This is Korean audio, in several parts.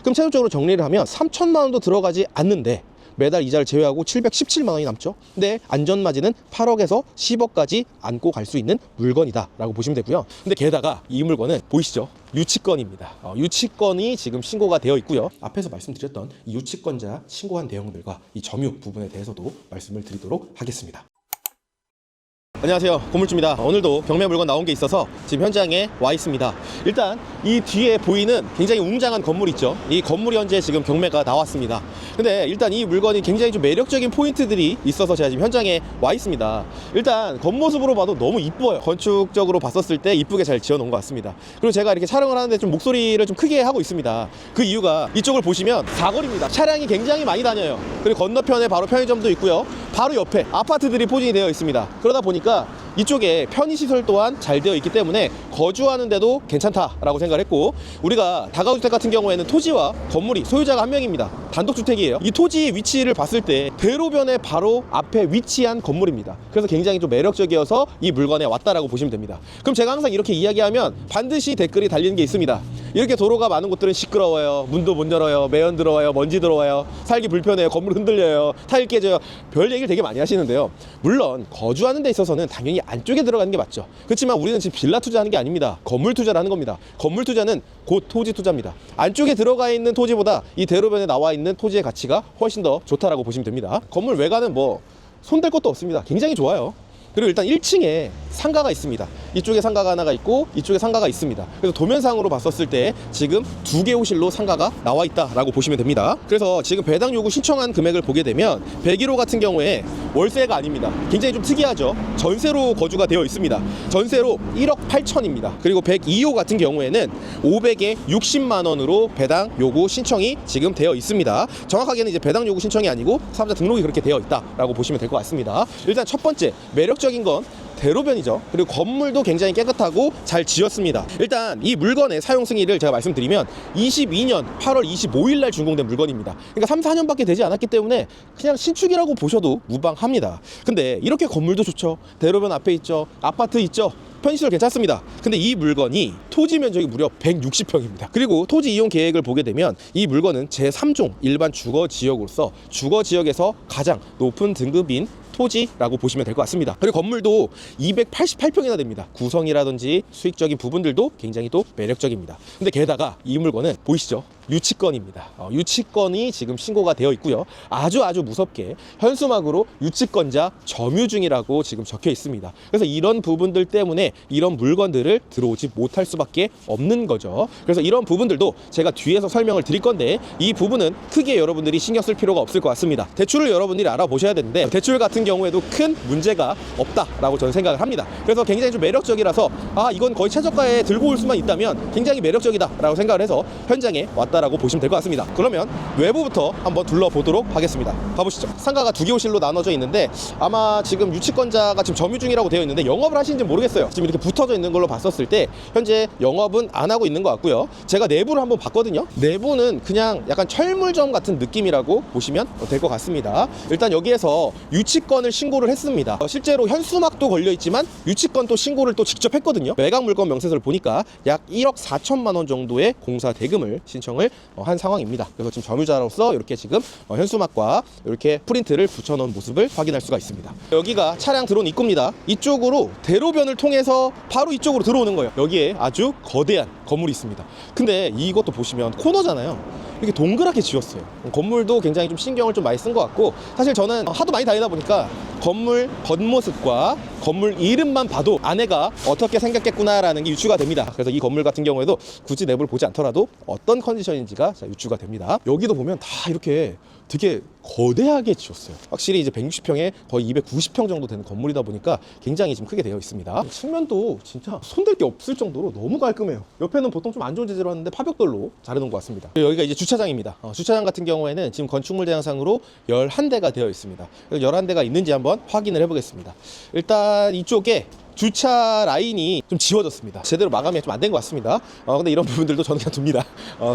그럼 최종적으로 정리를 하면 3천만 원도 들어가지 않는데 매달 이자를 제외하고 717만 원이 남죠. 근데 안전마진은 8억에서 10억까지 안고 갈 수 있는 물건이다 라고 보시면 되고요. 근데 게다가 이 물건은 보이시죠? 유치권입니다. 유치권이 지금 신고가 되어 있고요. 앞에서 말씀드렸던 이 유치권자 신고한 내용들과 이 점유 부분에 대해서도 말씀을 드리도록 하겠습니다. 안녕하세요, 고물주입니다. 오늘도 경매 물건 나온 게 있어서 지금 현장에 와 있습니다. 일단 이 뒤에 보이는 굉장히 웅장한 건물 있죠. 이 건물이 현재 지금 경매가 나왔습니다. 근데 일단 이 물건이 굉장히 좀 매력적인 포인트들이 있어서 제가 지금 현장에 와 있습니다. 일단 겉모습으로 봐도 너무 이뻐요. 건축적으로 봤었을 때 이쁘게 잘 지어 놓은 것 같습니다. 그리고 제가 이렇게 촬영을 하는데 좀 목소리를 좀 크게 하고 있습니다. 그 이유가 이쪽을 보시면 사거리입니다. 차량이 굉장히 많이 다녀요. 그리고 건너편에 바로 편의점도 있고요. 바로 옆에 아파트들이 포진이 되어 있습니다. 그러다 보니까 이쪽에 편의시설 또한 잘 되어 있기 때문에 거주하는데도 괜찮다라고 생각을 했고, 우리가 다가구주택 같은 경우에는 토지와 건물이 소유자가 한 명입니다. 단독주택이에요. 이 토지 위치를 봤을 때 대로변에 바로 앞에 위치한 건물입니다. 그래서 굉장히 좀 매력적이어서 이 물건에 왔다라고 보시면 됩니다. 그럼 제가 항상 이렇게 이야기하면 반드시 댓글이 달리는 게 있습니다. 이렇게 도로가 많은 곳들은 시끄러워요, 문도 못 열어요, 매연 들어와요, 먼지 들어와요, 살기 불편해요, 건물 흔들려요, 타일 깨져요, 별 얘기를 되게 많이 하시는데요. 물론 거주하는 데 있어서는 당연히 안쪽에 들어가는 게 맞죠. 그렇지만 우리는 지금 빌라 투자하는 게 아닙니다. 건물 투자를 하는 겁니다. 건물 투자는 곧 토지 투자입니다. 안쪽에 들어가 있는 토지보다 이 대로변에 나와 있는 토지의 가치가 훨씬 더 좋다라고 보시면 됩니다. 건물 외관은 뭐 손댈 것도 없습니다. 굉장히 좋아요. 그리고 일단 1층에 상가가 있습니다. 이쪽에 상가가 하나가 있고 이쪽에 상가가 있습니다. 그래서 도면상으로 봤었을 때 지금 2개 호실로 상가가 나와 있다라고 보시면 됩니다. 그래서 지금 배당 요구 신청한 금액을 보게 되면 101호 같은 경우에 월세가 아닙니다. 굉장히 좀 특이하죠. 전세로 거주가 되어 있습니다. 전세로 1억 8천입니다. 그리고 102호 같은 경우에는 500에 60만 원으로 배당 요구 신청이 지금 되어 있습니다. 정확하게는 이제 배당 요구 신청이 아니고 사업자 등록이 그렇게 되어 있다라고 보시면 될 것 같습니다. 일단 첫 번째 매력적인 건 대로변이죠. 그리고 건물도 굉장히 깨끗하고 잘 지었습니다. 일단 이 물건의 사용 승인을 제가 말씀드리면 22년 8월 25일 날 준공된 물건입니다. 그러니까 3, 4년밖에 되지 않았기 때문에 그냥 신축이라고 보셔도 무방합니다. 근데 이렇게 건물도 좋죠. 대로변 앞에 있죠. 아파트 있죠. 편의시설 괜찮습니다. 근데 이 물건이 토지 면적이 무려 160평입니다. 그리고 토지 이용 계획을 보게 되면 이 물건은 제3종 일반 주거지역으로서 주거지역에서 가장 높은 등급인 토지라고 보시면 될 것 같습니다. 그리고 건물도 288평이나 됩니다. 구성이라든지 수익적인 부분들도 굉장히 또 매력적입니다. 근데 게다가 이 물건은 보이시죠? 유치권입니다. 유치권이 지금 신고가 되어 있고요. 아주 무섭게 현수막으로 유치권자 점유 중이라고 지금 적혀 있습니다. 그래서 이런 부분들 때문에 이런 물건들을 들어오지 못할 수밖에 없는 거죠. 그래서 이런 부분들도 제가 뒤에서 설명을 드릴 건데 이 부분은 크게 여러분들이 신경 쓸 필요가 없을 것 같습니다. 대출을 여러분들이 알아보셔야 되는데 대출 같은 경우에도 큰 문제가 없다라고 저는 생각을 합니다. 그래서 굉장히 좀 매력적이라서 이건 거의 최저가에 들고 올 수만 있다면 굉장히 매력적이다라고 생각을 해서 현장에 왔다라고 보시면 될 것 같습니다. 그러면 외부부터 한번 둘러보도록 하겠습니다. 가보시죠. 상가가 2개 호실로 나눠져 있는데 아마 지금 유치권자가 지금 점유 중이라고 되어 있는데 영업을 하시는지 모르겠어요. 지금 이렇게 붙어져 있는 걸로 봤었을 때 현재 영업은 안 하고 있는 것 같고요. 제가 내부를 한번 봤거든요. 내부는 그냥 약간 철물점 같은 느낌이라고 보시면 될 것 같습니다. 일단 여기에서 유치권을 신고를 했습니다. 실제로 현수막도 걸려 있지만 유치권 또 신고를 또 직접 했거든요. 매각 물건 명세서를 보니까 약 1억 4천만 원 정도의 공사 대금을 신청을 한 상황입니다. 그래서 지금 점유자로서 이렇게 지금 현수막과 이렇게 프린트를 붙여놓은 모습을 확인할 수가 있습니다. 여기가 차량 들어온 입구입니다. 이쪽으로 대로변을 통해서 바로 이쪽으로 들어오는 거예요. 여기에 아주 거대한 건물이 있습니다. 근데 이것도 보시면 코너잖아요. 이렇게 동그랗게 지었어요. 건물도 굉장히 좀 신경을 좀 많이 쓴 것 같고, 사실 저는 하도 많이 다니다 보니까 건물 겉모습과 건물 이름만 봐도 안에가 어떻게 생겼겠구나라는 게 유추가 됩니다. 그래서 이 건물 같은 경우에도 굳이 내부를 보지 않더라도 어떤 컨디션인지가 유추가 됩니다. 여기도 보면 다 이렇게 되게 거대하게 지었어요. 확실히 이제 160평에 거의 290평 정도 되는 건물이다 보니까 굉장히 지금 크게 되어 있습니다. 측면도 진짜 손댈 게 없을 정도로 너무 깔끔해요. 옆에는 보통 좀 안 좋은 재질로 하는데 파벽돌로 자르는 것 같습니다. 여기가 이제 주차장입니다. 주차장 같은 경우에는 지금 건축물 대장상으로 11대가 되어 있습니다. 11대가 있는지 한번 확인을 해보겠습니다. 일단 이쪽에 주차 라인이 좀 지워졌습니다. 제대로 마감이 좀 안 된 것 같습니다. 근데 이런 부분들도 저는 그냥 둡니다.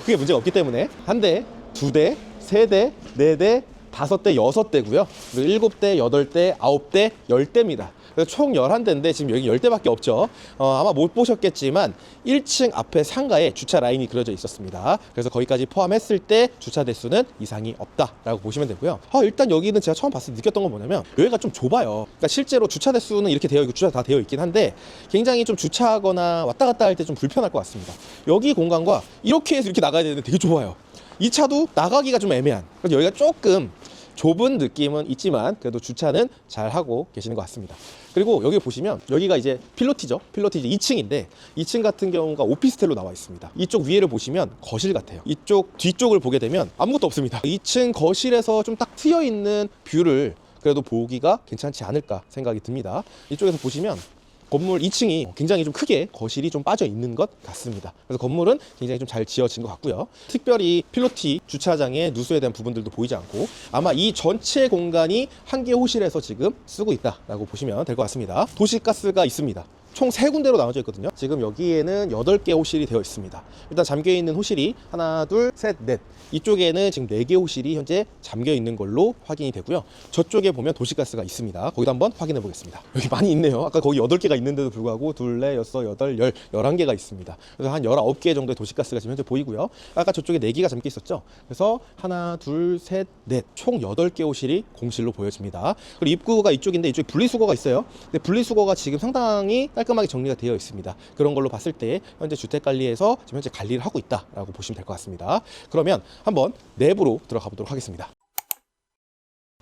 크게 문제가 없기 때문에 1대, 2대, 3대, 4대, 5대, 6대고요. 그리고 7대, 8대, 9대, 10대입니다. 그래서 총 11대인데 지금 여기 10대밖에 없죠. 아마 못 보셨겠지만 1층 앞에 상가에 주차 라인이 그려져 있었습니다. 그래서 거기까지 포함했을 때 주차 대수는 이상이 없다라고 보시면 되고요. 일단 여기는 제가 처음 봤을 때 느꼈던 건 뭐냐면 여기가 좀 좁아요. 그러니까 실제로 주차 대수는 이렇게 되어 있고 주차 다 되어 있긴 한데 굉장히 좀 주차하거나 왔다 갔다 할 때 좀 불편할 것 같습니다. 여기 공간과 이렇게 해서 이렇게 나가야 되는데 되게 좁아요. 이 차도 나가기가 좀 애매한. 그래서 여기가 조금 좁은 느낌은 있지만 그래도 주차는 잘 하고 계시는 것 같습니다. 그리고 여기 보시면 여기가 이제 필로티죠. 필로티 이제 2층인데 2층 같은 경우가 오피스텔로 나와 있습니다. 이쪽 위에를 보시면 거실 같아요. 이쪽 뒤쪽을 보게 되면 아무것도 없습니다. 2층 거실에서 좀 딱 트여 있는 뷰를 그래도 보기가 괜찮지 않을까 생각이 듭니다. 이쪽에서 보시면 건물 2층이 굉장히 좀 크게 거실이 좀 빠져 있는 것 같습니다. 그래서 건물은 굉장히 좀 잘 지어진 것 같고요. 특별히 필로티 주차장의 누수에 대한 부분들도 보이지 않고 아마 이 전체 공간이 한 개 호실에서 지금 쓰고 있다라고 보시면 될 것 같습니다. 도시가스가 있습니다. 총 3군데로 나눠져 있거든요. 지금 여기에는 8개 호실이 되어 있습니다. 일단 잠겨있는 호실이 하나, 둘, 셋, 넷. 이쪽에는 지금 4개 호실이 현재 잠겨있는 걸로 확인이 되고요. 저쪽에 보면 도시가스가 있습니다. 거기도 한번 확인해 보겠습니다. 여기 많이 있네요. 아까 거기 8개가 있는데도 불구하고 2, 4, 6, 8, 10, 11개가 있습니다. 그래서 한 19개 정도의 도시가스가 지금 현재 보이고요. 아까 저쪽에 4개가 잠겨 있었죠. 그래서 하나, 둘, 셋, 넷. 총 8개 호실이 공실로 보여집니다. 그리고 입구가 이쪽인데 이쪽에 분리수거가 있어요. 근데 분리수거가 지금 상당히 깔끔하게 정리가 되어 있습니다. 그런 걸로 봤을 때 현재 주택관리에서 지금 현재 관리를 하고 있다라고 보시면 될 것 같습니다. 그러면 한번 내부로 들어가 보도록 하겠습니다.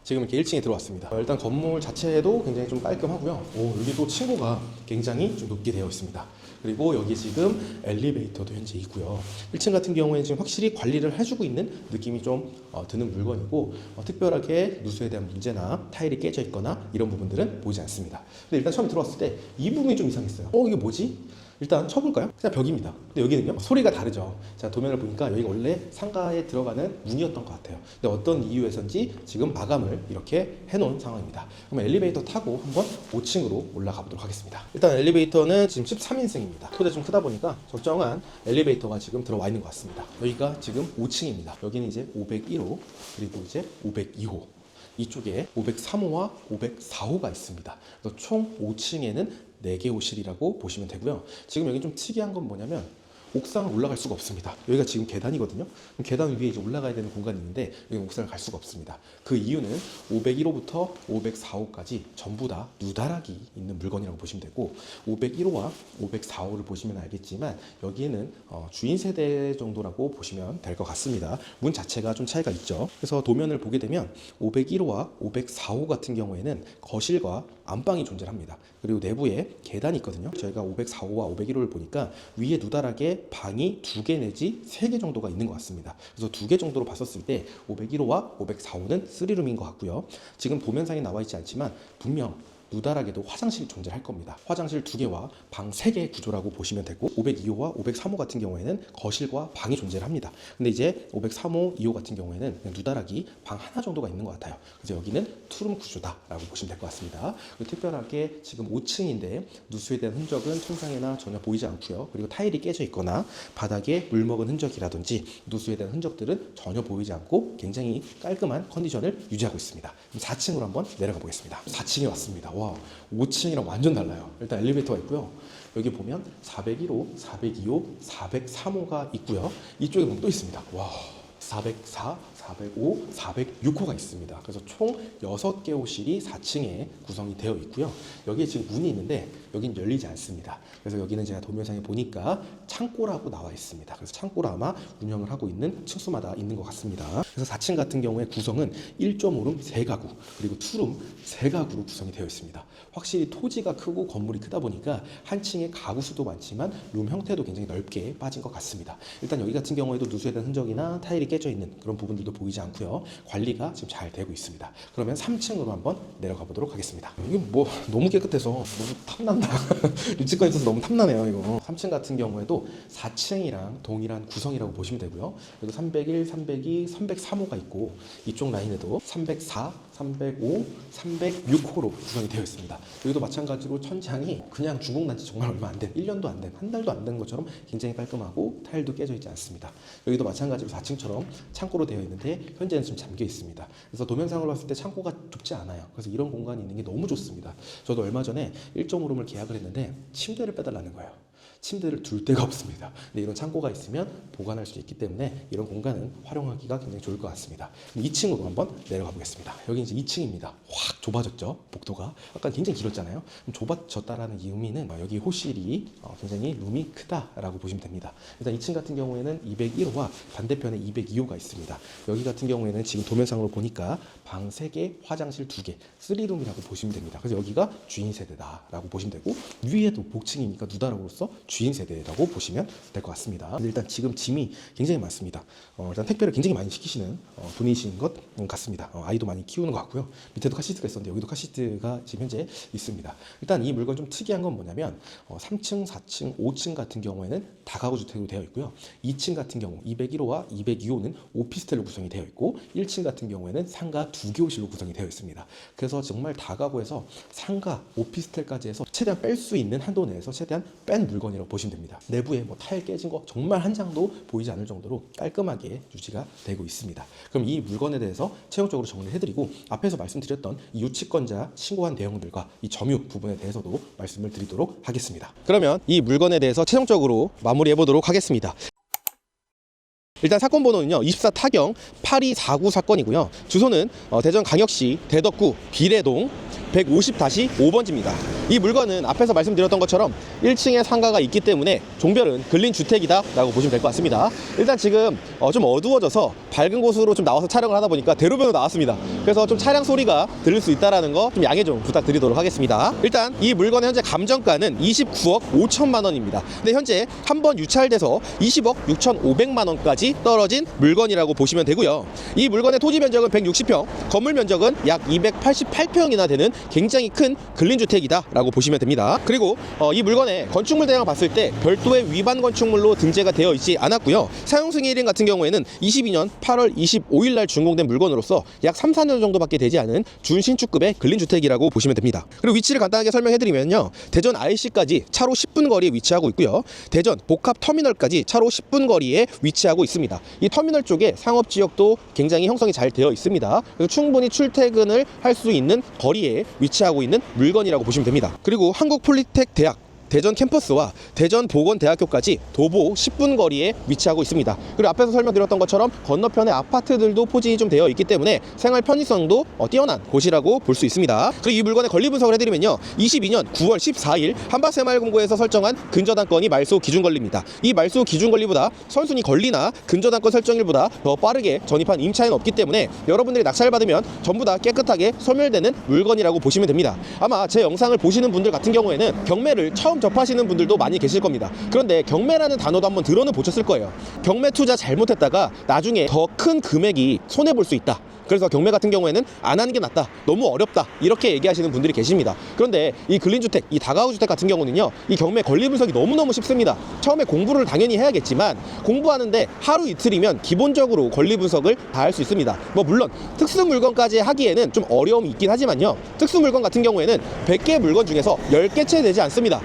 지금 이렇게 1층에 들어왔습니다. 일단 건물 자체도 굉장히 좀 깔끔하고요. 여기도 층고가 굉장히 좀 높게 되어 있습니다. 그리고 여기 지금 엘리베이터도 현재 있고요. 1층 같은 경우에는 지금 확실히 관리를 해주고 있는 느낌이 좀 드는 물건이고 특별하게 누수에 대한 문제나 타일이 깨져 있거나 이런 부분들은 보이지 않습니다. 근데 일단 처음 들어왔을 때 이 부분이 좀 이상했어요. 이게 뭐지? 일단 쳐볼까요? 그냥 벽입니다. 근데 여기는요 소리가 다르죠. 자, 도면을 보니까 여기가 원래 상가에 들어가는 문이었던 것 같아요. 근데 어떤 이유에서인지 지금 마감을 이렇게 해놓은 상황입니다. 그럼 엘리베이터 타고 한번 5층으로 올라가 보도록 하겠습니다. 일단 엘리베이터는 지금 13인승입니다. 토대 좀 크다 보니까 적정한 엘리베이터가 지금 들어와 있는 것 같습니다. 여기가 지금 5층입니다. 여기는 이제 501호 그리고 이제 502호 이쪽에 503호와 504호가 있습니다. 그래서 총 5층에는 4개 호실이라고 보시면 되고요. 지금 여기 좀 특이한 건 뭐냐면 옥상을 올라갈 수가 없습니다. 여기가 지금 계단이거든요. 계단 위에 이제 올라가야 되는 공간이 있는데 여기 옥상을 갈 수가 없습니다. 그 이유는 501호부터 504호까지 전부 다 누다락이 있는 물건이라고 보시면 되고 501호와 504호를 보시면 알겠지만 여기에는 주인 세대 정도라고 보시면 될 것 같습니다. 문 자체가 좀 차이가 있죠. 그래서 도면을 보게 되면 501호와 504호 같은 경우에는 거실과 안방이 존재합니다. 그리고 내부에 계단이 있거든요. 저희가 504호와 501호를 보니까 위에 누다락에 방이 2개 내지 3개 정도가 있는 것 같습니다. 그래서 2개 정도로 봤었을 때 501호와 504호는 3룸인 것 같고요. 지금 도면상에 나와 있지 않지만 분명 누다락에도 화장실이 존재할 겁니다. 화장실 2개와 방 3개의 구조라고 보시면 되고 502호와 503호 같은 경우에는 거실과 방이 존재를 합니다. 근데 이제 503호, 2호 같은 경우에는 그냥 누다락이 방 하나 정도가 있는 것 같아요. 그래서 여기는 투룸 구조다라고 보시면 될 것 같습니다. 그리고 특별하게 지금 5층인데 누수에 대한 흔적은 천장에나 전혀 보이지 않고요. 그리고 타일이 깨져 있거나 바닥에 물 먹은 흔적이라든지 누수에 대한 흔적들은 전혀 보이지 않고 굉장히 깔끔한 컨디션을 유지하고 있습니다. 그럼 4층으로 한번 내려가 보겠습니다. 4층에 왔습니다. 와, 5층이랑 완전 달라요. 일단 엘리베이터가 있고요. 여기 보면 401호, 402호, 403호가 있고요. 이쪽에 보면 또 있습니다. 와, 404, 405, 406호가 있습니다. 그래서 총 6개 호실이 4층에 구성이 되어 있고요. 여기에 지금 문이 있는데 여긴 열리지 않습니다. 그래서 여기는 제가 도면상에 보니까 창고라고 나와 있습니다. 그래서 창고로 아마 운영을 하고 있는 층수마다 있는 것 같습니다. 그래서 4층 같은 경우에 구성은 1.5룸 3가구 그리고 2룸 3가구로 구성이 되어 있습니다. 확실히 토지가 크고 건물이 크다 보니까 한 층에 가구 수도 많지만 룸 형태도 굉장히 넓게 빠진 것 같습니다. 일단 여기 같은 경우에도 누수에 대한 흔적이나 타일이 깨져 있는 그런 부분들도 보이지 않고요. 관리가 지금 잘 되고 있습니다. 그러면 3층으로 한번 내려가 보도록 하겠습니다. 이게 뭐 너무 깨끗해서 너무 탐난다. 립지까지 있어서 너무 탐나네요. 이거 3층 같은 경우에도 4층이랑 동일한 구성이라고 보시면 되고요. 그리고 301, 302, 303호가 있고 이쪽 라인에도 304, 305, 306호로 구성이 되어 있습니다. 여기도 마찬가지로 천장이 그냥 준공 난지 정말 얼마 안 된, 1년도 안 된, 한 달도 안 된 것처럼 굉장히 깔끔하고 타일도 깨져 있지 않습니다. 여기도 마찬가지로 4층처럼 창고로 되어 있는데 현재는 좀 잠겨 있습니다. 그래서 도면상으로 봤을 때 창고가 좁지 않아요. 그래서 이런 공간이 있는 게 너무 좋습니다. 저도 얼마 전에 1.5룸을 계약을 했는데 침대를 빼달라는 거예요. 침대를 둘 데가 없습니다. 근데 이런 창고가 있으면 보관할 수 있기 때문에 이런 공간은 활용하기가 굉장히 좋을 것 같습니다. 2층으로 한번 내려가 보겠습니다. 여기 이제 2층입니다. 확 좁아졌죠. 복도가 아까 굉장히 길었잖아요. 좁아졌다라는 의미는 여기 호실이 굉장히 룸이 크다라고 보시면 됩니다. 일단 2층 같은 경우에는 201호와 반대편에 202호가 있습니다. 여기 같은 경우에는 지금 도면상으로 보니까 방 3개, 화장실 2개, 3룸이라고 보시면 됩니다. 그래서 여기가 주인 세대다라고 보시면 되고, 위에도 복층이니까 누다락으로서 주인 세대라고 보시면 될 것 같습니다. 근데 일단 지금 짐이 굉장히 많습니다. 일단 택배를 굉장히 많이 시키시는 분이신 것 같습니다. 아이도 많이 키우는 것 같고요. 밑에도 카시트가 있었는데 여기도 카시트가 지금 현재 있습니다. 일단 이 물건 좀 특이한 건 뭐냐면 3층, 4층, 5층 같은 경우에는 다가구 주택으로 되어 있고요. 2층 같은 경우 201호와 202호는 오피스텔로 구성이 되어 있고, 1층 같은 경우에는 상가 2개호실로 구성이 되어 있습니다. 그래서 정말 다가구에서 상가, 오피스텔까지 해서 최대한 뺄 수 있는 한도 내에서 최대한 뺀 물건이라고 보시면 됩니다. 내부에 뭐 타일 깨진 거 정말 한 장도 보이지 않을 정도로 깔끔하게 유지가 되고 있습니다. 그럼 이 물건에 대해서 체형적으로 정리를 해드리고, 앞에서 말씀드렸던 이 유치권자 신고한 내용들과 이 점유 부분에 대해서도 말씀을 드리도록 하겠습니다. 그러면 이 물건에 대해서 최종적으로 마무리해 보도록 하겠습니다. 일단 사건 번호는요 24 타경 8249 사건이고요. 주소는 대전광역시 대덕구 비례동 150-5번지입니다. 이 물건은 앞에서 말씀드렸던 것처럼 1층에 상가가 있기 때문에 종별은 근린주택이다 라고 보시면 될 것 같습니다. 일단 지금 좀 어두워져서 밝은 곳으로 좀 나와서 촬영을 하다 보니까 대로변으로 나왔습니다. 그래서 좀 차량 소리가 들릴 수 있다는 거 좀 양해 좀 부탁드리도록 하겠습니다. 일단 이 물건의 현재 감정가는 29억 5천만 원입니다. 근데 현재 한 번 유찰돼서 20억 6,500만 원까지 떨어진 물건이라고 보시면 되고요. 이 물건의 토지 면적은 160평, 건물 면적은 약 288평이나 되는 굉장히 큰 근린주택이다 라고 보시면 됩니다. 그리고 이 물건의 건축물 대항을 봤을 때 별도의 위반 건축물로 등재가 되어 있지 않았고요. 사용승인일인 같은 경우에는 22년 8월 25일 날 준공된 물건으로서 약 3, 4년 정도밖에 되지 않은 준신축급의 근린주택이라고 보시면 됩니다. 그리고 위치를 간단하게 설명해드리면요, 대전 IC까지 차로 10분 거리에 위치하고 있고요. 대전 복합터미널까지 차로 10분 거리에 위치하고 있습니다. 이 터미널 쪽에 상업지역도 굉장히 형성이 잘 되어 있습니다. 그래서 충분히 출퇴근을 할 수 있는 거리에 위치하고 있는 물건이라고 보시면 됩니다. 그리고 한국폴리텍 대학 대전 캠퍼스와 대전 보건대학교까지 도보 10분 거리에 위치하고 있습니다. 그리고 앞에서 설명드렸던 것처럼 건너편에 아파트들도 포진이 좀 되어 있기 때문에 생활 편의성도 뛰어난 곳이라고 볼 수 있습니다. 그리고 이 물건의 권리 분석을 해드리면요, 22년 9월 14일 한밭새마을공고에서 설정한 근저당권이 말소 기준권리입니다. 이 말소 기준권리보다 선순위 권리나 근저당권 설정일보다 더 빠르게 전입한 임차인은 없기 때문에 여러분들이 낙찰을 받으면 전부 다 깨끗하게 소멸되는 물건이라고 보시면 됩니다. 아마 제 영상을 보시는 분들 같은 경우에는 경매를 처음 접하시는 분들도 많이 계실 겁니다. 그런데 경매라는 단어도 한번 들어는 보셨을 거예요. 경매 투자 잘못했다가 나중에 더 큰 금액이 손해볼 수 있다. 그래서 경매 같은 경우에는 안 하는 게 낫다, 너무 어렵다, 이렇게 얘기하시는 분들이 계십니다. 그런데 이 근린주택, 이 다가구 주택 같은 경우는요, 이 경매 권리 분석이 너무너무 쉽습니다. 처음에 공부를 당연히 해야겠지만 공부하는데 하루 이틀이면 기본적으로 권리 분석을 다 할 수 있습니다. 뭐 물론 특수 물건까지 하기에는 좀 어려움이 있긴 하지만요, 특수 물건 같은 경우에는 100개 물건 중에서 10개 채 되지 않습니다.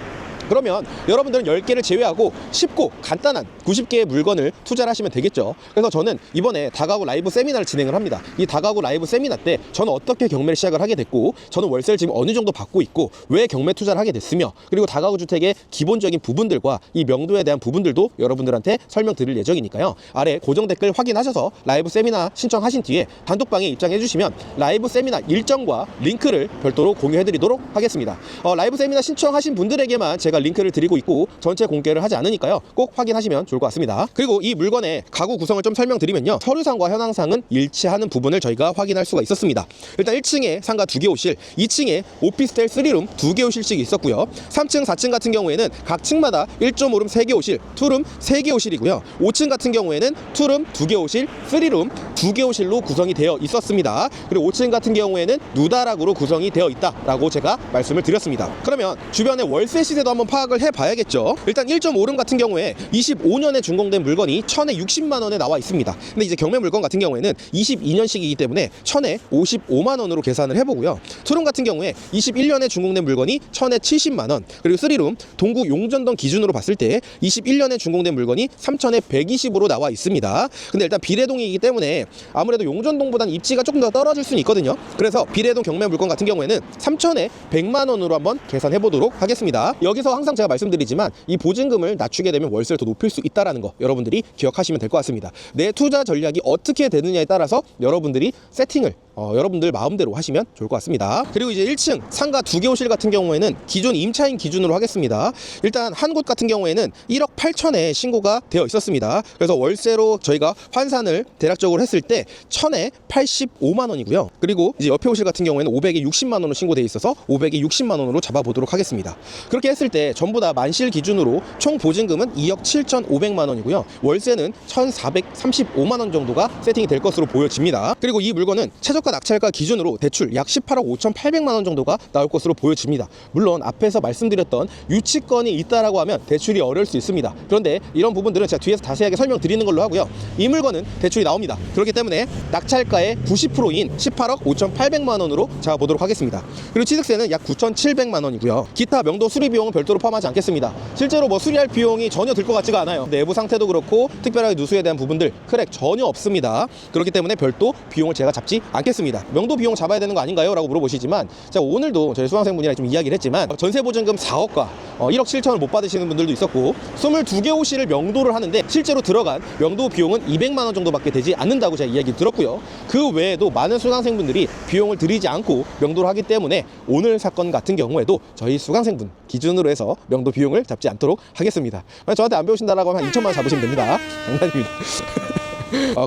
그러면 여러분들은 10개를 제외하고 쉽고 간단한 90개의 물건을 투자를 하시면 되겠죠. 그래서 저는 이번에 다가구 라이브 세미나를 진행을 합니다. 이 다가구 라이브 세미나 때 저는 어떻게 경매를 시작을 하게 됐고, 저는 월세를 지금 어느 정도 받고 있고, 왜 경매 투자를 하게 됐으며, 그리고 다가구 주택의 기본적인 부분들과 이 명도에 대한 부분들도 여러분들한테 설명드릴 예정이니까요. 아래 고정 댓글 확인하셔서 라이브 세미나 신청하신 뒤에 단톡방에 입장해 주시면 라이브 세미나 일정과 링크를 별도로 공유해 드리도록 하겠습니다. 라이브 세미나 신청하신 분들에게만 제가 링크를 드리고 있고 전체 공개를 하지 않으니까요, 꼭 확인하시면 좋을 것 같습니다. 그리고 이 물건의 가구 구성을 좀 설명드리면요, 서류상과 현황상은 일치하는 부분을 저희가 확인할 수가 있었습니다. 일단 1층에 상가 2개 호실, 2층에 오피스텔 3룸 2개 호실씩 있었고요. 3층, 4층 같은 경우에는 각 층마다 1.5룸 3개 호실, 2룸 3개 호실이고요. 5층 같은 경우에는 2룸 2개 호실, 3룸 2개 호실로 구성이 되어 있었습니다. 그리고 5층 같은 경우에는 누다락으로 구성이 되어 있다라고 제가 말씀을 드렸습니다. 그러면 주변의 월세 시세도 한번 한번 파악을 해봐야겠죠. 일단 1.5룸 같은 경우에 25년에 준공된 물건이 1000에 60만 원에 나와 있습니다. 근데 이제 경매 물건 같은 경우에는 22년식이기 때문에 1000에 55만 원으로 계산을 해보고요. 투룸 같은 경우에 21년에 준공된 물건이 1000에 70만 원, 그리고 3룸 동구 용전동 기준으로 봤을 때 21년에 준공된 물건이 3000에 120으로 나와 있습니다. 근데 일단 비례동이기 때문에 아무래도 용전동보다는 입지가 조금 더 떨어질 수는 있거든요. 그래서 비례동 경매 물건 같은 경우에는 3000에 100만 원으로 한번 계산해 보도록 하겠습니다. 여기서 항상 제가 말씀드리지만 이 보증금을 낮추게 되면 월세를 더 높일 수 있다는 거 여러분들이 기억하시면 될 것 같습니다. 내 투자 전략이 어떻게 되느냐에 따라서 여러분들이 세팅을 여러분들 마음대로 하시면 좋을 것 같습니다. 그리고 이제 1층 상가 2개 호실 같은 경우에는 기존 임차인 기준으로 하겠습니다. 일단 한 곳 같은 경우에는 1억 8천에 신고가 되어 있었습니다. 그래서 월세로 저희가 환산을 대략적으로 했을 때 1000에 85만 원이고요. 그리고 이제 옆에 호실 같은 경우에는 500에 60만 원으로 신고되어 있어서 500에 60만 원으로 잡아보도록 하겠습니다. 그렇게 했을 때 전부 다 만실 기준으로 총 보증금은 2억 7,500만 원이고요. 월세는 1,435만 원 정도가 세팅이 될 것으로 보여집니다. 그리고 이 물건은 최저가 낙찰가 기준으로 대출 약 18억 5,800만 원 정도가 나올 것으로 보여집니다. 물론 앞에서 말씀드렸던 유치권이 있다라고 하면 대출이 어려울 수 있습니다. 그런데 이런 부분들은 제가 뒤에서 자세하게 설명드리는 걸로 하고요. 이 물건은 대출이 나옵니다. 그렇기 때문에 낙찰가의 90%인 18억 5,800만 원으로 잡아보도록 하겠습니다. 그리고 취득세는 약 9,700만 원이고요. 기타 명도 수리 비용은 별도로 포함하지 않겠습니다. 실제로 뭐 수리할 비용이 전혀 들 것 같지가 않아요. 내부 상태도 그렇고 특별하게 누수에 대한 부분들 크랙 전혀 없습니다. 그렇기 때문에 별도 비용을 제가 잡지 않겠습니다. 명도 비용 잡아야 되는 거 아닌가요? 라고 물어보시지만 제가 오늘도 저희 수강생분이랑 좀 이야기를 했지만 전세보증금 4억과 1억 7천을 못 받으시는 분들도 있었고 22개 호실을 명도를 하는데 실제로 들어간 명도 비용은 200만 원 정도밖에 되지 않는다고 제가 이야기 들었고요. 그 외에도 많은 수강생분들이 비용을 들이지 않고 명도를 하기 때문에 오늘 사건 같은 경우에도 저희 수강생분 기준으로 해서 명도 비용을 잡지 않도록 하겠습니다. 저한테 안 배우신다라고 하면 한 2천만 원 잡으시면 됩니다. 장난입니다.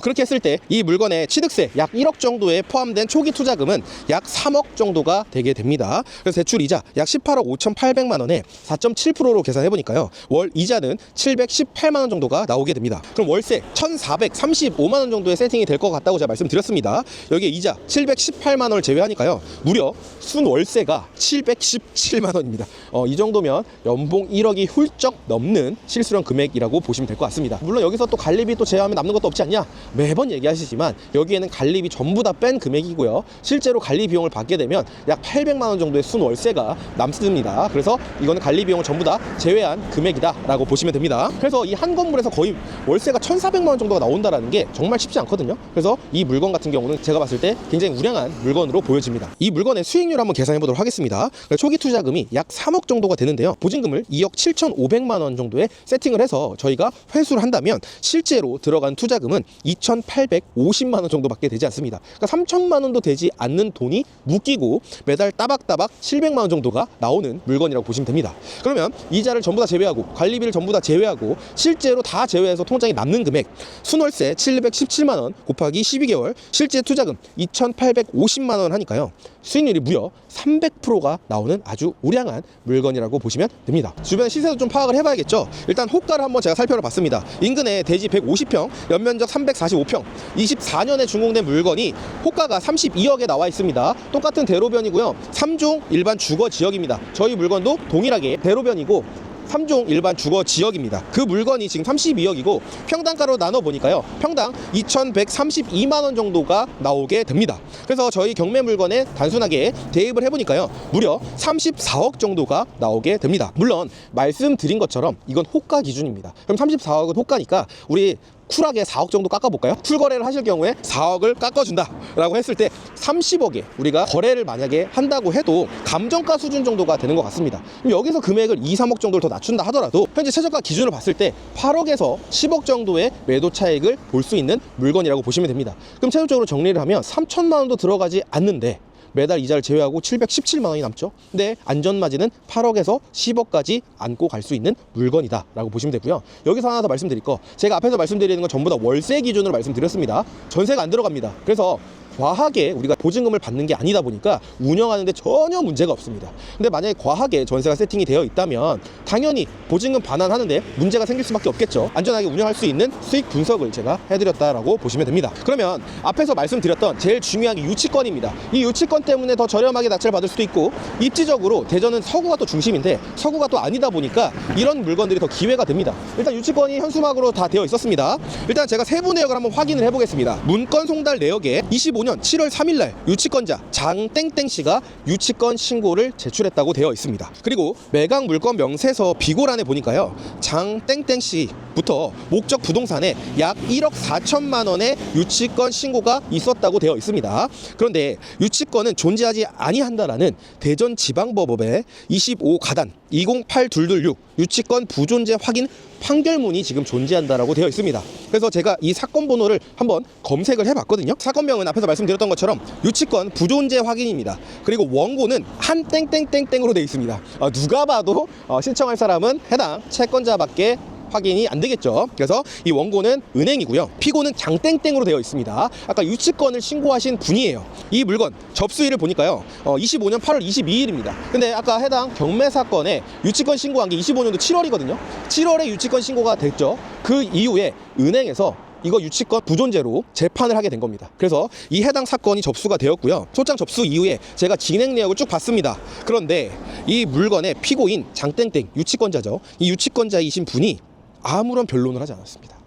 그렇게 했을 때 이 물건의 취득세 약 1억 정도에 포함된 초기 투자금은 약 3억 정도가 되게 됩니다. 그래서 대출이자 약 18억 5,800만 원에 4.7%로 계산해보니까요. 월 이자는 718만 원 정도가 나오게 됩니다. 그럼 월세 1,435만 원 정도의 세팅이 될 것 같다고 제가 말씀드렸습니다. 여기에 이자 718만 원을 제외하니까요. 무려 순월세가 717만 원입니다. 이 정도면 연봉 1억이 훌쩍 넘는 실수령 금액이라고 보시면 될 것 같습니다. 물론 여기서 또 관리비 또 제외하면 남는 것도 없지 않냐? 매번 얘기하시지만 여기에는 관리비 전부 다 뺀 금액이고요. 실제로 관리 비용을 받게 되면 약 800만 원 정도의 순월세가 남습니다. 그래서 이거는 관리 비용을 전부 다 제외한 금액이다라고 보시면 됩니다. 그래서 이 한 건물에서 거의 월세가 1,400만 원 정도가 나온다라는 게 정말 쉽지 않거든요. 그래서 이 물건 같은 경우는 제가 봤을 때 굉장히 우량한 물건으로 보여집니다. 이 물건의 수익률 한번 계산해 보도록 하겠습니다. 초기 투자금이 약 3억 정도가 되는데요. 보증금을 2억 7,500만 원 정도에 세팅을 해서 저희가 회수를 한다면 실제로 들어간 투자금은 2,850만 원 정도밖에 되지 않습니다. 그러니까 3천만 원도 되지 않는 돈이 묶이고 매달 따박따박 700만 원 정도가 나오는 물건이라고 보시면 됩니다. 그러면 이자를 전부 다 제외하고 관리비를 전부 다 제외하고 실제로 다 제외해서 통장에 남는 금액 순월세 717만 원 곱하기 12개월 실제 투자금 2,850만 원 하니까요. 수익률이 무려 300%가 나오는 아주 우량한 물건이라고 보시면 됩니다. 주변 시세도 좀 파악을 해봐야겠죠. 일단 호가를 한번 제가 살펴봤습니다. 인근에 대지 150평, 연면적 345평, 24년에 준공된 물건이 호가가 32억에 나와 있습니다. 똑같은 대로변이고요. 3종 일반 주거 지역입니다. 저희 물건도 동일하게 대로변이고 3종 일반 주거 지역입니다. 그 물건이 지금 32억이고 평당가로 나눠보니까요. 평당 2,132만 원 정도가 나오게 됩니다. 그래서 저희 경매 물건에 단순하게 대입을 해보니까요. 무려 34억 정도가 나오게 됩니다. 물론 말씀드린 것처럼 이건 호가 기준입니다. 그럼 34억은 호가니까 우리 쿨하게 4억 정도 깎아볼까요? 쿨 거래를 하실 경우에 4억을 깎아준다 라고 했을 때 30억에 우리가 거래를 만약에 한다고 해도 감정가 수준 정도가 되는 것 같습니다. 그럼 여기서 금액을 2, 3억 정도를 더 낮춘다 하더라도 현재 최저가 기준으로 봤을 때 8억에서 10억 정도의 매도 차익을 볼 수 있는 물건이라고 보시면 됩니다. 그럼 최종적으로 정리를 하면 3천만 원도 들어가지 않는데 매달 이자를 제외하고 717만 원이 남죠. 근데 안전마진은 8억에서 10억까지 안고 갈 수 있는 물건이다 라고 보시면 되고요. 여기서 하나 더 말씀드릴 거, 제가 앞에서 말씀드리는 건 전부 다 월세 기준으로 말씀드렸습니다. 전세가 안 들어갑니다. 그래서 과하게 우리가 보증금을 받는 게 아니다 보니까 운영하는데 전혀 문제가 없습니다. 근데 만약에 과하게 전세가 세팅이 되어 있다면 당연히 보증금 반환하는데 문제가 생길 수밖에 없겠죠. 안전하게 운영할 수 있는 수익 분석을 제가 해드렸다라고 보시면 됩니다. 그러면 앞에서 말씀드렸던 제일 중요한 게 유치권입니다. 이 유치권 때문에 더 저렴하게 낙찰 받을 수도 있고, 입지적으로 대전은 서구가 또 중심인데 서구가 또 아니다 보니까 이런 물건들이 더 기회가 됩니다. 일단 유치권이 현수막으로 다 되어 있었습니다. 일단 제가 세부 내역을 한번 확인을 해보겠습니다. 문건 송달 내역에 25년 7월 3일날 유치권자 장땡땡씨가 유치권 신고를 제출했다고 되어 있습니다. 그리고 매각 물건 명세서 비고란에 보니까요, 장땡땡씨부터 목적 부동산에 약 1억 4천만 원의 유치권 신고가 있었다고 되어 있습니다. 그런데 유치권은 존재하지 아니한다라는 대전지방법원의 25가단 208226 유치권 부존재 확인 판결문이 지금 존재한다라고 되어 있습니다. 그래서 제가 이 사건 번호를 한번 검색을 해봤거든요. 사건명은 앞에서 말씀드렸던 것처럼 유치권 부존재 확인입니다. 그리고 원고는 한 땡땡땡땡으로 되어 있습니다. 누가 봐도 신청할 사람은 해당 채권자밖에 확인이 안 되겠죠. 그래서 이 원고는 은행이고요. 피고는 장땡땡으로 되어 있습니다. 아까 유치권을 신고하신 분이에요. 이 물건 접수일을 보니까요, 25년 8월 22일입니다. 근데 아까 해당 경매 사건에 유치권 신고한 게 25년도 7월이거든요. 7월에 유치권 신고가 됐죠. 그 이후에 은행에서 이거 유치권 부존재로 재판을 하게 된 겁니다. 그래서 이 해당 사건이 접수가 되었고요. 소장 접수 이후에 제가 진행 내역을 쭉 봤습니다. 그런데 이 물건의 피고인 장땡땡 유치권자죠. 이 유치권자이신 분이 아무런 변론을 하지 않았습니다.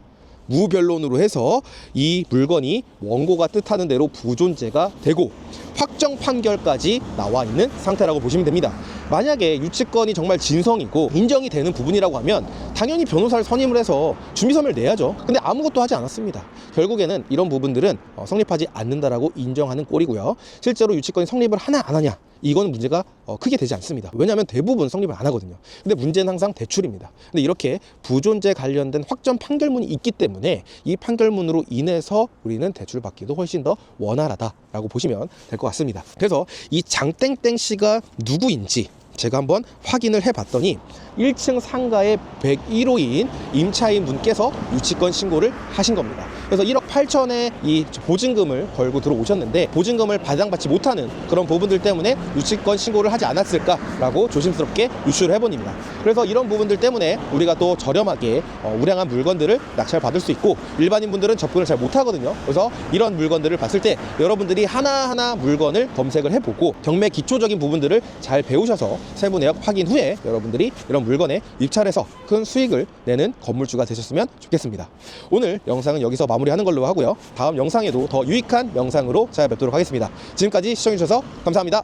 무변론으로 해서 이 물건이 원고가 뜻하는 대로 부존재가 되고 확정 판결까지 나와 있는 상태라고 보시면 됩니다. 만약에 유치권이 정말 진성이고 인정이 되는 부분이라고 하면 당연히 변호사를 선임을 해서 준비서면을 내야죠. 근데 아무것도 하지 않았습니다. 결국에는 이런 부분들은 성립하지 않는다라고 인정하는 꼴이고요. 실제로 유치권이 성립을 하나 안 하냐, 이건 문제가 크게 되지 않습니다. 왜냐하면 대부분 성립을 안 하거든요. 근데 문제는 항상 대출입니다. 근데 이렇게 부존재 관련된 확정 판결문이 있기 때문에 이 판결문으로 인해서 우리는 대출 받기도 훨씬 더 원활하다라고 보시면 될 것 같습니다. 그래서 이 장땡땡 씨가 누구인지 제가 한번 확인을 해봤더니 1층 상가의 101호인 임차인 분께서 유치권 신고를 하신 겁니다. 그래서 1억 8천의 이 보증금을 걸고 들어오셨는데 보증금을 배상받지 못하는 그런 부분들 때문에 유치권 신고를 하지 않았을까라고 조심스럽게 유추를 해봅니다. 그래서 이런 부분들 때문에 우리가 또 저렴하게 우량한 물건들을 낙찰받을 수 있고, 일반인 분들은 접근을 잘 못하거든요. 그래서 이런 물건들을 봤을 때 여러분들이 하나하나 물건을 검색을 해보고 경매 기초적인 부분들을 잘 배우셔서 세부 내역 확인 후에 여러분들이 이런 물건에 입찰해서 큰 수익을 내는 건물주가 되셨으면 좋겠습니다. 오늘 영상은 여기서 마무리하는 걸로 하고요. 다음 영상에도 더 유익한 영상으로 찾아뵙도록 하겠습니다. 지금까지 시청해주셔서 감사합니다.